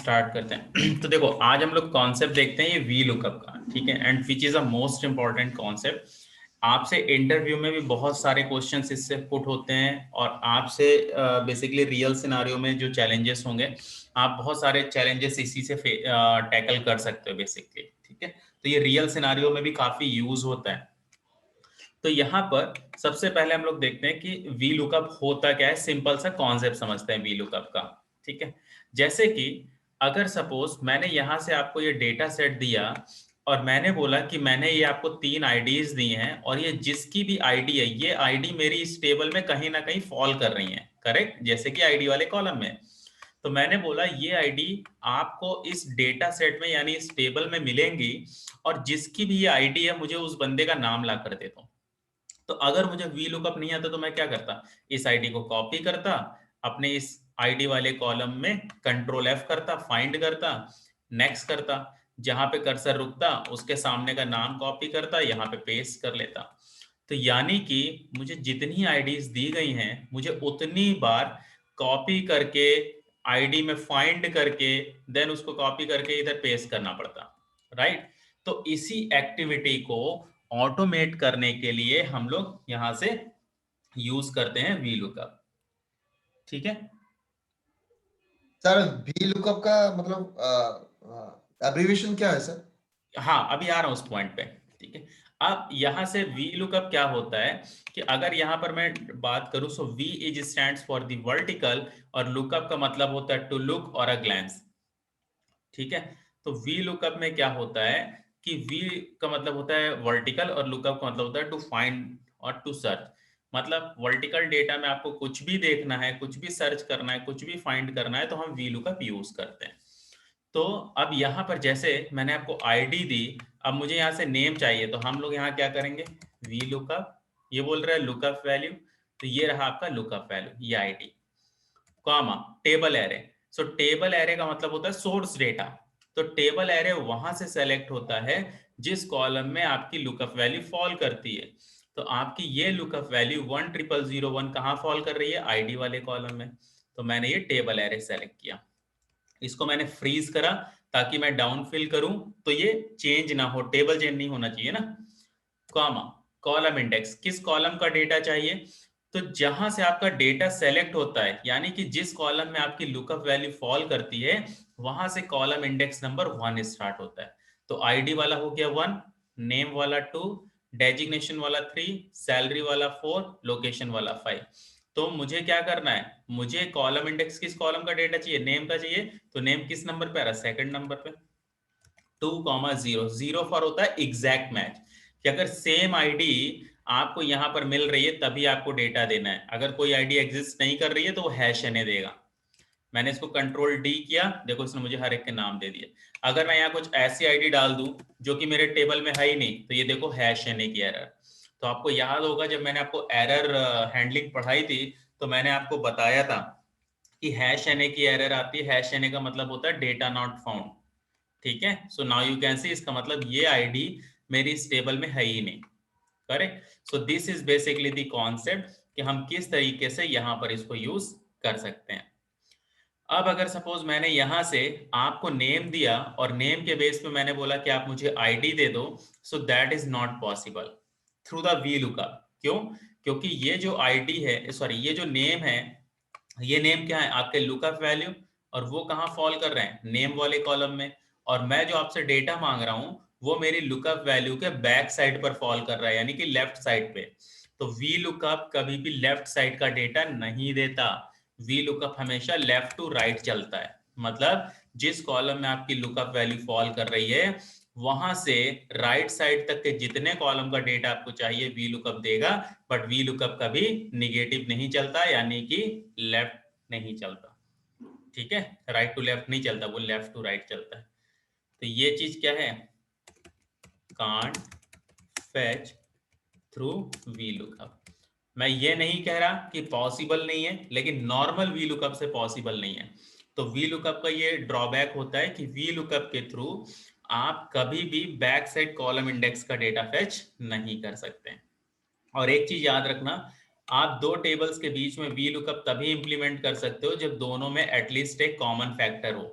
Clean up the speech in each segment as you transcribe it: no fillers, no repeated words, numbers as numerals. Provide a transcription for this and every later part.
Start करते हैं। तो देखो आज हम लोग कॉन्सेप्ट देखते हैं ये वी लुकअप का, ठीक है, and which is a most important concept. आपसे इंटरव्यू में भी बहुत सारे क्वेश्चंस इससे पुट होते हैं और आपसे बेसिकली रियल सिनारियो में जो चैलेंजेस होंगे, आप बहुत सारे चैलेंजेस इसी से टैकल कर सकते हो बेसिकली, ठीक है। तो ये रियल सिनारियो में भी काफी यूज होता है। तो यहाँ पर सबसे पहले हम लोग देखते हैं कि वी लुकअप होता क्या है। सिंपल सा कॉन्सेप्ट समझते हैं वी लुकअप का, ठीक है। जैसे कि अगर सपोज मैंने यहाँ से आपको ये डेटा सेट दिया और मैंने बोला कि मैंने ये आपको 3 आईडीज दी हैं और ये जिसकी भी आईडी है, ये आईडी मेरी इस टेबल में कहीं ना कहीं फॉल कर रही है, करेक्ट, जैसे कि आईडी वाले कॉलम में। तो मैंने बोला ये आईडी आपको इस डेटा सेट में यानी इस टेबल में मिलेंगी और जिसकी भी ये आईडी है मुझे उस बंदे का नाम ला कर दे दो। तो अगर मुझे वी लुकअप नहीं आता तो मैं क्या करता, इस आईडी को कॉपी करता, अपने इस आईडी वाले कॉलम में कंट्रोल एफ करता, फाइंड करता, नेक्स्ट करता, जहां पे कर्सर रुकता उसके सामने का नाम कॉपी करता, यहाँ पे पेस्ट कर लेता। तो यानी कि मुझे जितनी आईडीज दी गई हैं मुझे उतनी बार कॉपी करके आईडी में फाइंड करके देन उसको कॉपी करके इधर पेस्ट करना पड़ता, राइट। तो इसी एक्टिविटी को ऑटोमेट करने के लिए हम लोग यहां से यूज करते हैं वी लुकअप, ठीक है। सर वी लुकअप का मतलब एब्रीविएशन क्या है सर? हाँ अभी आ रहा हूँ उस पॉइंट पे, ठीक है। अब यहां से वी लुकअप क्या होता है कि अगर यहां पर मैं बात करूं so V is stands for the vertical और लुकअप का मतलब होता है टू लुक और अ ग्लैंस, ठीक है। तो वी लुकअप में क्या होता है कि वी का मतलब होता है वर्टिकल और लुकअप का मतलब होता है टू फाइंड और टू सर्च। मतलब वर्टिकल डेटा में आपको कुछ भी देखना है, कुछ भी सर्च करना है, कुछ भी फाइंड करना है तो हम वी लुकअप यूज करते हैं। तो अब यहाँ पर जैसे मैंने आपको आईडी दी, अब मुझे यहाँ से नेम चाहिए तो हम लोग यहाँ क्या करेंगे, वी लुकअप, ये बोल रहा है लुकअप वैल्यू, तो ये रहा आपका लुकअप वैल्यू, ये आईडी, कॉमा टेबल एरे। सो टेबल एरे का मतलब होता है सोर्स डेटा। तो टेबल एरे वहां से सेलेक्ट होता है जिस कॉलम में आपकी लुकअप वैल्यू फॉल करती है। तो आपकी ये लुकअप वैल्यू 10001 कहाँ फॉल कर रही है, आईडी वाले कॉलम में। तो मैंने ये टेबल एरे सेलेक्ट किया, इसको मैंने फ्रीज करा ताकि मैं डाउन फिल करूं तो ये चेंज ना हो, टेबल चेंज नहीं होना चाहिए ना। कॉमा कॉलम इंडेक्स, किस कॉलम का डेटा चाहिए, तो जहां से आपका डेटा सेलेक्ट होता है यानी कि जिस कॉलम में आपकी लुकअप वैल्यू फॉल करती है वहां से कॉलम इंडेक्स नंबर 1 स्टार्ट होता है। तो आईडी वाला हो गया 1, नेम वाला 2, डेजिग्नेशन वाला 3, सैलरी वाला 4, लोकेशन वाला 5। तो मुझे क्या करना है, मुझे कॉलम इंडेक्स किस कॉलम का डेटा चाहिए, नेम का चाहिए, तो नेम किस नंबर पे आ रहा है, सेकंड नंबर पे। 2,0 जीरो फॉर होता है एग्जैक्ट मैच, कि अगर सेम आईडी आपको यहां पर मिल रही है तभी आपको डेटा देना है, अगर कोई आईडी एग्जिस्ट नहीं कर रही है तो वो हैश एने देगा। मैंने इसको कंट्रोल डी किया, देखो इसने मुझे हर एक के नाम दे दिए। अगर मैं यहाँ कुछ ऐसी आईडी डाल दूं जो कि मेरे टेबल में है ही नहीं तो ये देखो हैश एने की एरर। तो आपको याद होगा जब मैंने आपको एरर हैंडलिंग पढ़ाई थी तो मैंने आपको बताया था कि हैश एने की एरर आती है, हैश एने का मतलब होता है डेटा नॉट फाउंड, ठीक है। सो नाउ यू कैन सी इसका मतलब ये आईडी मेरी इस टेबल में है ही नहीं, correct. So this is basically the concept कि हम किस तरीके से यहाँ पर इसको यूज कर सकते हैं। अब अगर सपोज मैंने यहां से आपको नेम दिया और नेम के बेस पे मैंने बोला कि आप मुझे आईडी दे दो, so that is not possible through the V lookup. क्यों, क्योंकि ये जो आईडी है, सॉरी ये जो नेम है, ये नेम क्या है आपके लुकअप वैल्यू, और वो कहाँ फॉल कर रहे हैं, नेम वाले कॉलम में। और मैं जो आपसे डेटा मांग रहा हूं वो मेरी लुकअप वैल्यू के बैक साइड पर फॉल कर रहा है यानी कि लेफ्ट साइड पे। तो वी लुकअप कभी भी लेफ्ट साइड का डेटा नहीं देता, वी लुकअप हमेशा लेफ्ट टू राइट चलता है। मतलब जिस कॉलम में आपकी लुकअप वैल्यू फॉल कर रही है वहां से राइट साइड तक के जितने कॉलम का डेटा आपको चाहिए वी लुकअप देगा, बट वी लुकअप कभी निगेटिव नहीं चलता यानी कि लेफ्ट नहीं चलता, ठीक है। राइट टू लेफ्ट नहीं चलता, वो लेफ्ट टू राइट चलता है। तो ये चीज क्या है, can't fetch through V lookup. मैं ये नहीं कह रहा कि पॉसिबल नहीं है, लेकिन नॉर्मल वी लुकअप से पॉसिबल नहीं है। तो वी लुकअप का ये ड्रॉबैक होता है कि वी लुकअप के थ्रू आप कभी भी बैक साइड कॉलम इंडेक्स का डेटा फेच नहीं कर सकते हैं। और एक चीज याद रखना, आप दो टेबल्स के बीच में वी लुकअप तभी इंप्लीमेंट कर सकते हो जब दोनों में एटलीस्ट एक कॉमन फैक्टर हो।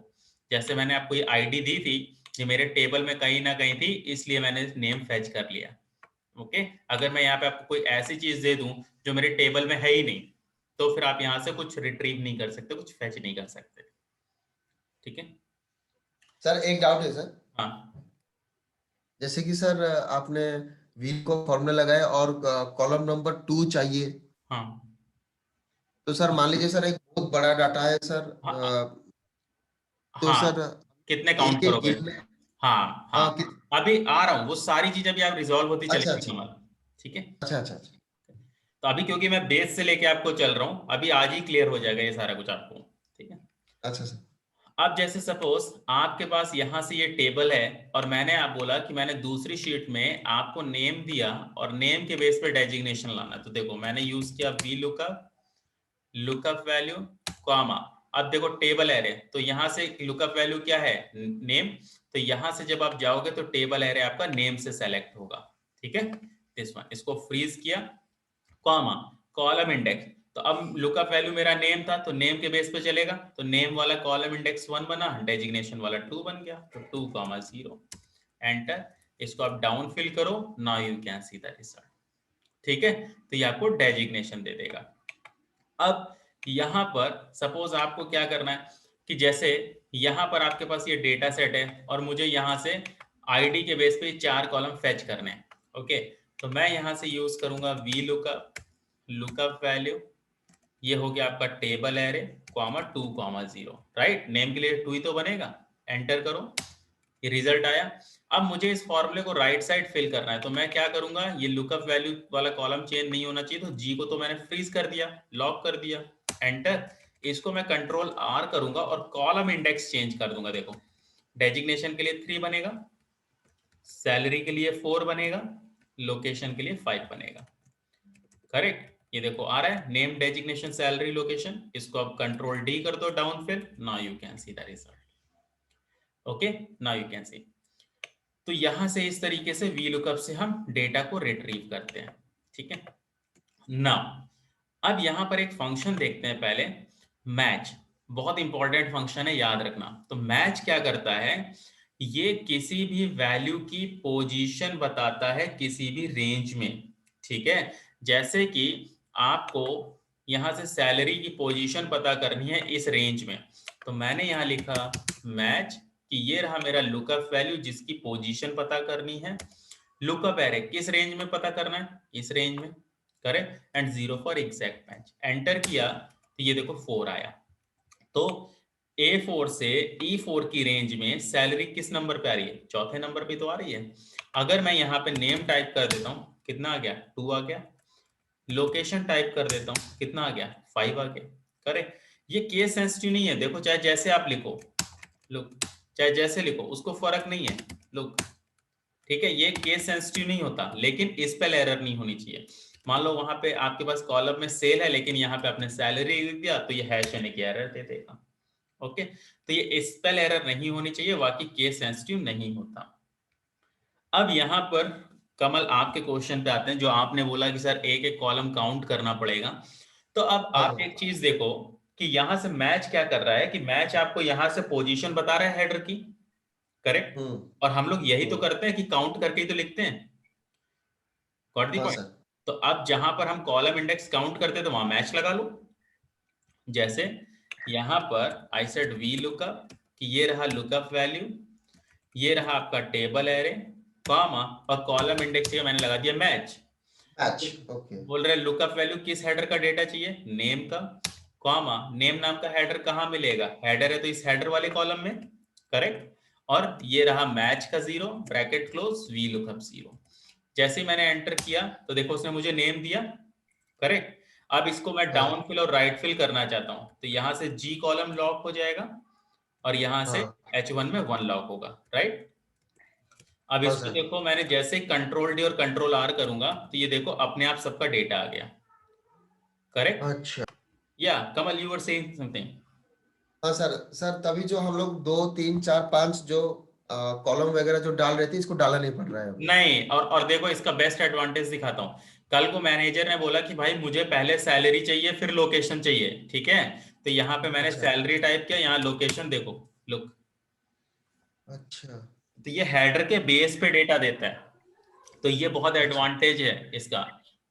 जैसे मैंने आपको ये आईडी दी थी, ये मेरे टेबल में कहीं ना कहीं थी, इसलिए मैंने नेम फेच कर लिया। ओके, अगर मैं यहाँ पे आपको कोई ऐसी चीज दे दूं जो मेरे टेबल में है ही नहीं, तो फिर आप यहाँ से कुछ रिट्रीव नहीं कर सकते, कुछ फेच नहीं कर सकते। ठीक है सर एक डाउट है सर, हाँ जैसे कि सर आपने वी को फॉर्मूला लगाया और कॉलम नंबर 2 चाहिए, हाँ तो सर मान लीजिए सर एक बहुत बड़ा डाटा है सर, हाँ तो हाँ, सर कितने काउंट एक एक करोगे? गिनने, हाँ हाँ, हाँ अभी आ रहा हूँ, वो सारी चीजें भी आप रिजॉल्व होती अच्छा चलेगी अच्छा कमल। ठीक है, अच्छा अच्छा अच्छा तो अभी क्योंकि मैं बेस से लेके आपको चल रहा हूँ, अभी आज ही क्लियर हो जाएगा ये सारा कुछ आपको। ठीक है, अच्छा सर, अब जैसे सपोज आपके पास यहाँ से ये टेबल है, और मैंने आप बोला कि मैंने दूसरी शीट में आपको नेम दिया, और नेम के बेस पे डेजिग्नेशन लाना। तो देखो मैंने यूज किया V lookup, lookup value, comma. अब देखो टेबल एरे, तो यहाँ से लुकअप वैल्यू क्या है? नेम। तो यहाँ से जब आप जाओगे तो टेबल एरे आपका नेम से सेलेक्ट होगा। ठीक है, दिस वन, इसको फ्रीज किया, कॉमा, कॉलम इंडेक्स। तो अब लुकअप वैल्यू मेरा नेम था, तो नेम के बेस पे चलेगा, तो नेम वाला कॉलम इंडेक्स 1 बना, डेजिग्नेशन वाला 2 बन गया, तो 2,0, एंटर। इसको आप डाउन फिल करो, now you can see the result. ठीक है, तो ये आपको डेजिग्नेशन दे देगा। अब यहाँ पर सपोज आपको क्या करना है कि जैसे यहाँ पर आपके पास ये डेटा सेट है, और मुझे यहाँ से आईडी के बेस पे 4 कॉलम फेच करने हैं। ओके, तो मैं यहाँ से यूज करूंगा वी लुकअप, लुकअप वैल्यू, ये हो गया आपका table array, comma 2,0, right. Name के लिए 2 ही तो बनेगा, एंटर करो, ये रिजल्ट आया। अब मुझे इस फॉर्मूले को राइट साइड फिल करना है, तो मैं क्या करूंगा, ये लुकअप वैल्यू वाला कॉलम चेंज नहीं होना चाहिए, तो जी को तो मैंने फ्रीज कर दिया, लॉक कर दिया, एंटर। इसको मैं कंट्रोल आर करूंगा और कॉलम इंडेक्स चेंज कर दूंगा। देखो डेजिग्नेशन के लिए 3 बनेगा, सैलरी के लिए 4 बनेगा, लोकेशन के लिए 5 बनेगा। करेक्ट, ये देखो आ रहा है नेम, डेजिग्नेशन, सैलरी, लोकेशन। इसको अब कंट्रोल डी कर दो, down fill, now you can see the result. Okay, now you can see. तो यहां से इस तरीके से वी लुकअप से हम डेटा को रिट्रीव करते हैं। ठीक है, नाउ अब यहां पर एक फंक्शन देखते हैं पहले, मैच। बहुत इंपॉर्टेंट फंक्शन है, याद रखना। तो मैच क्या करता है, ये किसी भी वैल्यू की पोजीशन बताता है किसी भी रेंज में। ठीक है, जैसे कि आपको यहां से सैलरी की पोजीशन पता करनी है इस रेंज में, तो मैंने यहां लिखा मैच कि ये रहा मेरा लुकअप वैल्यू जिसकी पोजीशन पता करनी है। लुकअप एरे किस रेंज में पता करना है, इस रेंज में, correct, and 0 for exact match. Enter किया तो ये देखो 4 आया। तो A4 से E4 की रेंज में सैलरी किस नंबर पे आ रही है, चौथे नंबर पे तो आ रही है। अगर मैं यहाँ पे नेम टाइप कर देता हूँ, कितना आ गया, 2 आ गया। लोकेशन टाइप कर देता हूँ, कितना आ गया, 5 आ गया। करेक्ट, ये केस सेंसिटिव नहीं है, देखो चाहे जैसे आप लिखो, लुक, चाहे जैसे लिखो उसको फर्क नहीं है, लुक। ठीक है, ये केस सेंसिटिव नहीं होता, लेकिन स्पेल एरर नहीं होनी चाहिए। मान लो वहां पे आपके पास कॉलम में सेल है, लेकिन यहाँ पे आपने सैलरी लिख दिया, तो ये हैश यानी कि एरर दे देगा। ओके, तो ये स्पेल एरर नहीं होनी चाहिए, बाकी केस सेंसिटिव नहीं होता। अब यहाँ पर कमल आपके क्वेश्चन पे आते हैं, जो आपने बोला कि सर एक एक कॉलम काउंट करना पड़ेगा। तो अब हाँ आप हाँ एक चीज देखो कि यहां से मैच क्या कर रहा है, कि मैच आपको यहां से पोजीशन बता रहा है हेडर की, करेक्ट। हम्म और हम लोग यही तो हम्म, करते हैं कि काउंट करके ही तो लिखते हैं। गॉट दी हाँ पॉइंट। सर, तो अब जहां पर हम कॉलम इंडेक्स काउंट करते हैं, तो वहां मैच लगा लो। जैसे यहां पर आई सेड वी लुकअप, कि ये रहा लुकअप वैल्यू, ये रहा आपका टेबल एरे, कॉमा, और कॉलम इंडेक्स के मैंने लगा दिया मैच। मैच, ओके, बोल रहे लुकअप वैल्यू किस हेडर का डेटा चाहिए, नेम का, कॉमा, नेम नाम का हेडर कहाँ मिलेगा, हेडर है तो इस हेडर वाले कॉलम में, करेक्ट। और ये रहा मैच का 0, ब्रैकेट क्लोज, वी लुकअप 0। जैसे ही मैंने एंटर किया तो देखो उसने मुझे नेम दिया, करेक्ट। अब इसको मैं हाँ डाउन फिल और राइट फिल करना चाहता हूं, तो यहां से जी कॉलम लॉक हो जाएगा, और यहां से हाँ H1 में 1 लॉक होगा, राइट। अब हाँ इसको सर, देखो, मैंने जैसे ही कंट्रोल डी और कंट्रोल आर करूंगा, तो ये देखो अपने आप सबका डेटा आ गया, करेक्ट। अच्छा, या कमल, यू वर सेइंग समथिंग। हाँ सर। सर तभी जो हम लोग 2 3 4 5 जो कॉलम वगैरह जो डाल रहे थे, इसको डाला नहीं पड़ रहा है अभी। नहीं, और देखो इसका बेस्ट एडवांटेज दिखाता हूँ। कल को मैनेजर ने बोला कि भाई मुझे पहले सैलरी चाहिए फिर लोकेशन चाहिए, ठीक है। तो यहाँ पे मैंने अच्छा सैलरी टाइप किया, यहाँ लोकेशन देखो, लुक, अच्छा तो ये हेडर के बेस पे डेटा देता है, तो ये बहुत अच्छा एडवांटेज है इसका,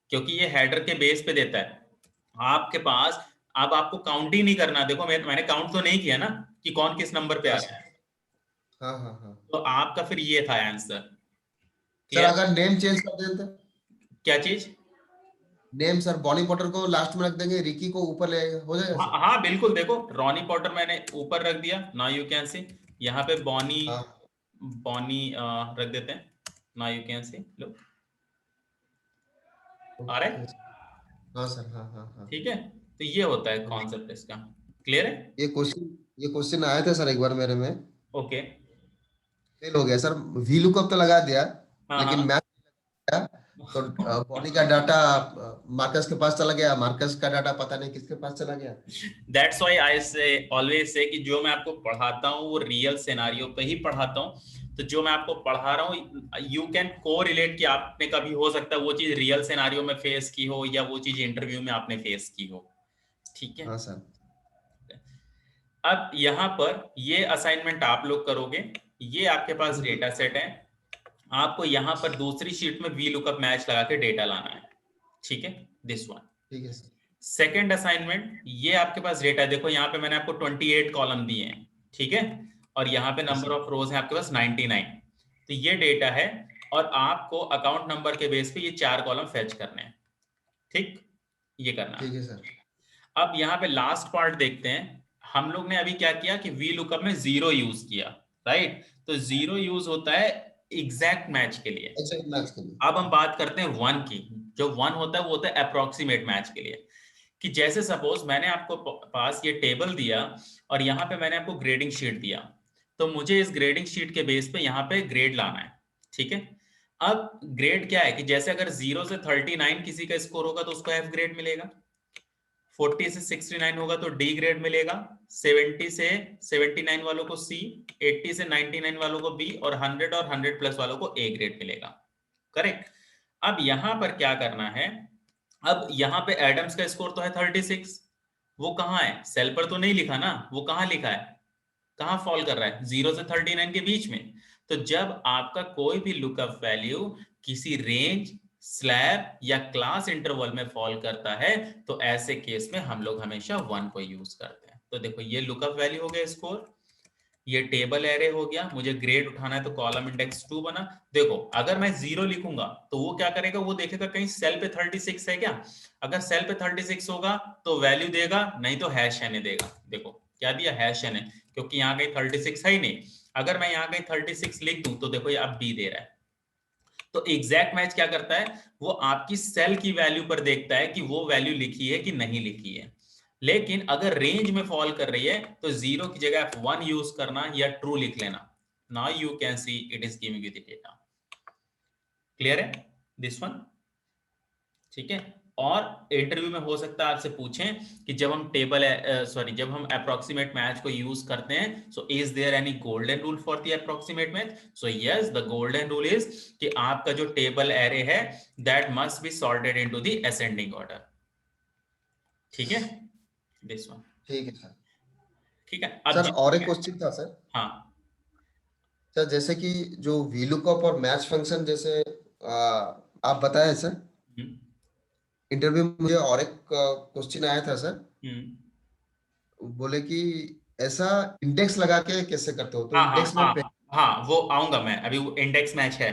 क्योंकि ये हेडर के बेस पे देता है आपके पास। अब आपको काउंट ही नहीं करना, देखो मैंने काउंट तो नहीं किया ना कि कौन किस नंबर पे आ हाँ रहा सर, है, हाँ हाँ हाँ। तो आपका फिर ये था आंसर। Sir clear? अगर नेम चेंज कर देते, क्या चीज? नेम सर बॉनी पॉटर को लास्ट में रख देंगे, रिकी को ऊपर ले आएंगे, हो जाएगा हाँ सर? हाँ बिल्कुल, देखो रॉनी पॉटर मैंने ऊपर रख दिया, नाउ यू कैन सी। यहाँ पे बॉनी, हाँ बॉनी रख देते हैं, नाउ यू कैन सी, लो आ रहा ओके। है। हाँ सर, हाँ हाँ हाँ ठीक है, तो ये होता है हाँ। कॉन्सेप्ट इसका। क्लियर है? ये क्वेश्चन आए थे सर एक बार मेरे में, ओके। फेल हो गया सर। वी लुकअप तो लगा दिया, हाँ लेकिन हाँ। मैथ गया, तो बॉडी का डाटा मार्कस के पास चला गया, मार्कस का डाटा पता नहीं किसके पास चला गया। दैट्स व्हाई आई से ऑलवेज से कि जो मैं आपको पढ़ाता हूँ वो रियल सिनेरियो पे ही पढ़ाता हूँ। तो जो मैं आपको पढ़ा रहा हूँ यू कैन को रिलेट, कि आपने कभी हो सकता है वो चीज रियल सिनेरियो में फेस की हो, या वो चीज इंटरव्यू में आपने फेस की हो। ठीक है। हाँ सर। अब यहाँ पर ये असाइनमेंट आप लोग करोगे, ये आपके पास हम्म, डेटा सेट है, आपको यहाँ पर दूसरी शीट में वी लुकअप मैच लगा के डेटा लाना है। ठीक है, दिस वन। ठीक है सर। सेकेंड असाइनमेंट, ये आपके पास डेटा है, देखो यहाँ पे मैंने आपको 28 कॉलम दिए हैं। ठीक है, और यहाँ पे जी नंबर सर। ऑफ रोज है आपके पास 99। तो ये डेटा है, और आपको अकाउंट नंबर के बेस पे ये 4 कॉलम फेच करने हैं। ठीक, ये करना ठीक है। है सर। अब यहाँ पे लास्ट पार्ट देखते हैं। हम लोग ने अभी क्या किया कि वी लुकअप में जीरो यूज किया, राइट? तो जीरो यूज होता है एग्जैक्ट मैच के लिए। एग्जैक्ट मैच के लिए। अब हम बात करते हैं वन की। जो वन होता है वो होता है अप्रोक्सीमेट मैच के लिए। कि जैसे सपोज मैंने आपको पास ये टेबल दिया, और यहाँ पे मैंने आपको ग्रेडिंग शीट दिया, तो मुझे इस ग्रेडिंग शीट के बेस पे यहाँ पे ग्रेड लाना है। ठीक है, अब ग्रेड क्या है कि जैसे अगर 0 से 39 किसी का स्कोर होगा तो उसको एफ ग्रेड मिलेगा, 40 से 69 होगा तो डी ग्रेड मिलेगा, 70 से 79 वालों को सी, 80 से 99 वालों को बी, और 100 और 100 प्लस वालों को ए ग्रेड मिलेगा। करेक्ट। अब यहां पर क्या करना है, अब यहाँ पे एडम्स का स्कोर तो है 36, वो कहाँ है? सेल पर तो नहीं लिखा ना, वो कहाँ लिखा है, कहाँ फॉल कर रहा है? 0 से 39 के बीच में। तो जब आपका कोई भी लुकअप वैल्यू किसी रेंज, स्लैब या क्लास इंटरवल में फॉल करता है, तो ऐसे केस में हम लोग हमेशा 1 को यूज करते हैं। तो देखो ये लुकअप वैल्यू हो गया स्कोर, ये टेबल एरे हो गया, मुझे ग्रेड उठाना है तो कॉलम इंडेक्स 2 बना। देखो अगर मैं 0 लिखूंगा तो वो क्या करेगा, वो देखेगा कहीं सेल पे 36 है क्या। अगर सेल पे 36 होगा तो वैल्यू देगा, नहीं तो हैश एन देगा। देखो क्या दिया, हैश एन, क्योंकि यहाँ कहीं 36 है ही नहीं। अगर मैं यहाँ कहीं 36 लिख दूं तो देखो ये अब बी दे रहा है। तो एग्जैक्ट मैच क्या करता है, वो आपकी सेल की वैल्यू पर देखता है कि वो वैल्यू लिखी है कि नहीं लिखी है। लेकिन अगर रेंज में फॉल कर रही है तो 0 की जगह आप 1 यूज करना या ट्रू लिख लेना। Now you can see it is giving you the data. Clear है दिस वन? ठीक है। और इंटरव्यू में हो सकता है आपसे पूछें कि जब हम टेबल सॉरी जब हम अप्रोक्सीमेट मैच को यूज करते हैं, so is there any golden rule for the approximate match? So yes, the golden rule is कि आपका जो टेबल एरे है that must be sorted into the ascending order. ठीक है, दिस वन। ठीक है सर। ठीक है, अब सर और एक क्वेश्चन था सर। हाँ। सर जैसे कि जो वीलुकअप और मैच फंक्शन जैसे आप बताए सर, हम्म इंटरव्यू में मुझे और एक क्वेश्चन आया था सर। हम्म बोले कि ऐसा इंडेक्स लगा के कैसे करते हो, तो हाँ हाँ इंडेक्स में हाँ हाँ, वो आऊंगा मैं, अभी वो इंडेक्स मैच है।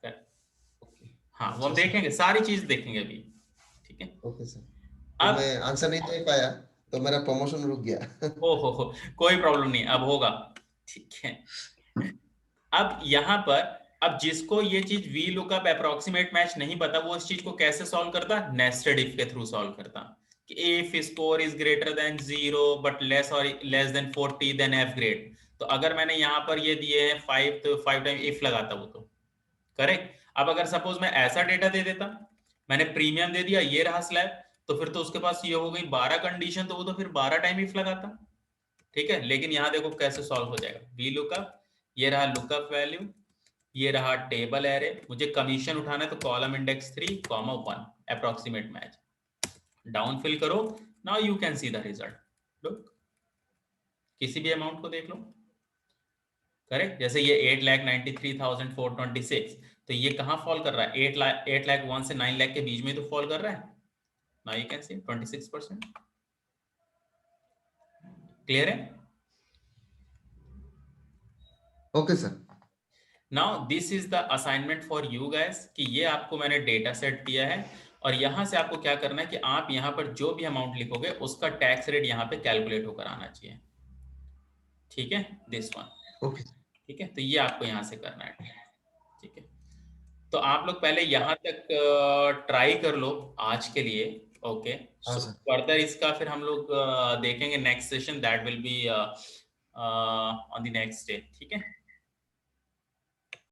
ओके। हाँ वो अच्छा हम सर। देखेंगे, सारी चीज देखेंगे अभी। ठीक है। Okay sir. तो अब मैं आंसर नहीं दे पाया, तो मेरा प्रमोशन रुक गया। हो, कोई प्रॉब्लम नहीं, अब होगा। ठीक है। अब यहाँ पर, अब जिसको ये चीज वी लुकअप अप्रोक्सीमेट मैच नहीं पता, वो इस चीज को कैसे सॉल्व करता? नेस्टेड इफ के थ्रू सॉल्व करता। कि if score is greater than 0 but less और less than 40 then F grade. तो अगर मैंने यहाँ पर ये दिए हैं 5, तो 5 टाइम इफ लगाता वो तो करेक्ट। अब अगर सपोज मैं ऐसा डेटा दे देता, मैंने प्रीमियम दे दिया, ये रहा स्लैब, तो फिर तो उसके पास ये हो गई 12 कंडीशन, तो वो तो फिर 12 टाइम इफ लगाता। ठीक है, लेकिन यहां देखो कैसे सॉल्व हो जाएगा। वी लुकअप, ये रहा लुकअप वैल्यू, ये रहा टेबल एरे, मुझे कमीशन उठाना है तो column index 3 comma 1 approximate match, down fill करो। Now you can see the result. Look, किसी भी अमाउंट को देख लो, करेक्ट। जैसे ये 8,93,426, तो ये कहाँ फॉल कर रहा है? 8 लाख 1 से 9 लाख के बीच में तो फॉल कर रहा है। Now you can see 26%। Clear है? Okay sir. Now this is the assignment for you guys, कि ये आपको मैंने डेटा सेट दिया है और यहाँ से आपको क्या करना है कि आप यहाँ पर जो भी अमाउंट लिखोगे उसका टैक्स रेट यहाँ पे कैलकुलेट होकर आना चाहिए। ठीक है, दिस वन। ओके। ठीक है, तो ये आपको यहाँ से करना है। ठीक है, तो आप लोग पहले यहाँ तक ट्राई कर लो आज के लिए। ओके, हाँ सो सर। फर्दर इसका फिर हम लोग देखेंगे next session, that will be on the next day. ठीक है।